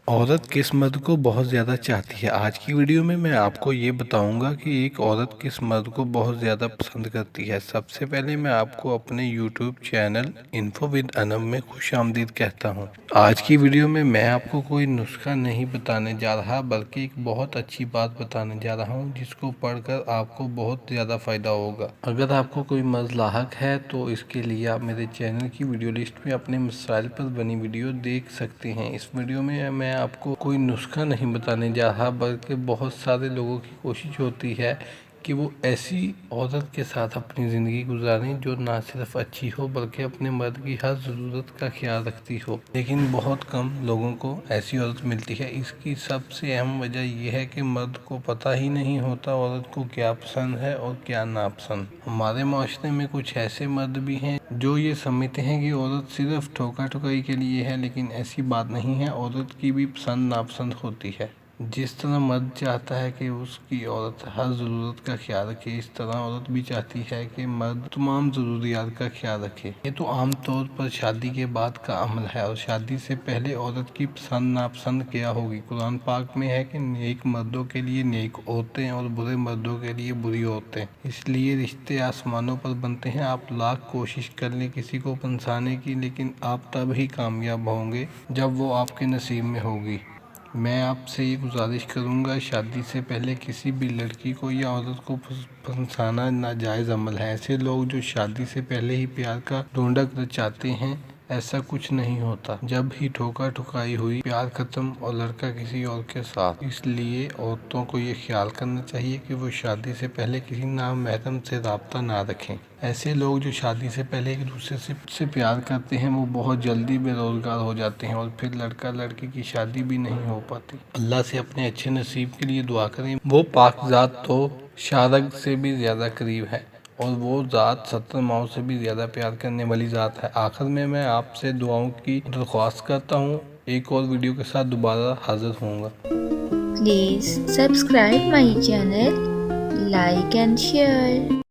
عورت کس مرد کو بہت زیادہ چاہتی ہے؟ آج کی ویڈیو میں آپ کو یہ بتاؤں گا کہ ایک عورت کس مرد کو بہت زیادہ پسند کرتی ہے۔ سب سے پہلے میں آپ کو اپنے یوٹیوب چینل انفو ود انم میں خوش آمدید کہتا ہوں۔ آج کی ویڈیو میں آپ کو کوئی نسخہ نہیں بتانے جا رہا، بلکہ ایک بہت اچھی بات بتانے جا رہا ہوں جس کو پڑھ کر آپ کو بہت زیادہ فائدہ ہوگا۔ اگر آپ کو کوئی مرض لاحق ہے تو اس کے لیے آپ میرے چینل کی ویڈیو لسٹ میں اپنے مسائل پر بنی ویڈیو دیکھ سکتے ہیں۔ اس ویڈیو میں آپ کو کوئی نسخہ نہیں بتانے جا رہا، بلکہ بہت سارے لوگوں کی کوشش ہوتی ہے کہ وہ ایسی عورت کے ساتھ اپنی زندگی گزاریں جو نہ صرف اچھی ہو بلکہ اپنے مرد کی ہر ضرورت کا خیال رکھتی ہو، لیکن بہت کم لوگوں کو ایسی عورت ملتی ہے۔ اس کی سب سے اہم وجہ یہ ہے کہ مرد کو پتہ ہی نہیں ہوتا عورت کو کیا پسند ہے اور کیا ناپسند۔ ہمارے معاشرے میں کچھ ایسے مرد بھی ہیں جو یہ سمجھتے ہیں کہ عورت صرف ٹھوکا ٹھکائی کے لیے ہے، لیکن ایسی بات نہیں ہے۔ عورت کی بھی پسند ناپسند ہوتی ہے۔ جس طرح مرد چاہتا ہے کہ اس کی عورت ہر ضرورت کا خیال رکھے، اس طرح عورت بھی چاہتی ہے کہ مرد تمام ضروریات کا خیال رکھے۔ یہ تو عام طور پر شادی کے بعد کا عمل ہے، اور شادی سے پہلے عورت کی پسند ناپسند کیا ہوگی؟ قرآن پاک میں ہے کہ نیک مردوں کے لیے نیک عورتیں اور برے مردوں کے لیے بری عورتیں۔ اس لیے رشتے آسمانوں پر بنتے ہیں۔ آپ لاکھ کوشش کر لیں کسی کو پسندانے کی، لیکن آپ تب ہی کامیاب ہوں گے جب وہ آپ کے نصیب میں ہوگی۔ میں آپ سے یہ گزارش کروں گا، شادی سے پہلے کسی بھی لڑکی کو یا عورت کو پسندانا ناجائز عمل ہے۔ ایسے لوگ جو شادی سے پہلے ہی پیار کا ڈھونڈک رچاتے ہیں، ایسا کچھ نہیں ہوتا۔ جب ہی ٹھوکا ٹھکائی ہوئی، پیار ختم اور لڑکا کسی اور کے ساتھ۔ اس لیے عورتوں کو یہ خیال کرنا چاہیے کہ وہ شادی سے پہلے کسی نامحرم سے رابطہ نہ رکھیں۔ ایسے لوگ جو شادی سے پہلے ایک دوسرے سے پیار کرتے ہیں، وہ بہت جلدی بے روزگار ہو جاتے ہیں، اور پھر لڑکا لڑکی کی شادی بھی نہیں ہو پاتی۔ اللہ سے اپنے اچھے نصیب کے لیے دعا کریں۔ وہ پاک ذات تو شارگ سے بھی زیادہ قریب ہے، اور وہ ذات 70 ماؤں سے بھی زیادہ پیار کرنے والی ذات ہے۔ آخر میں آپ سے دعاؤں کی درخواست کرتا ہوں۔ ایک اور ویڈیو کے ساتھ دوبارہ حاضر ہوں گا۔ Please subscribe my channel, like and share.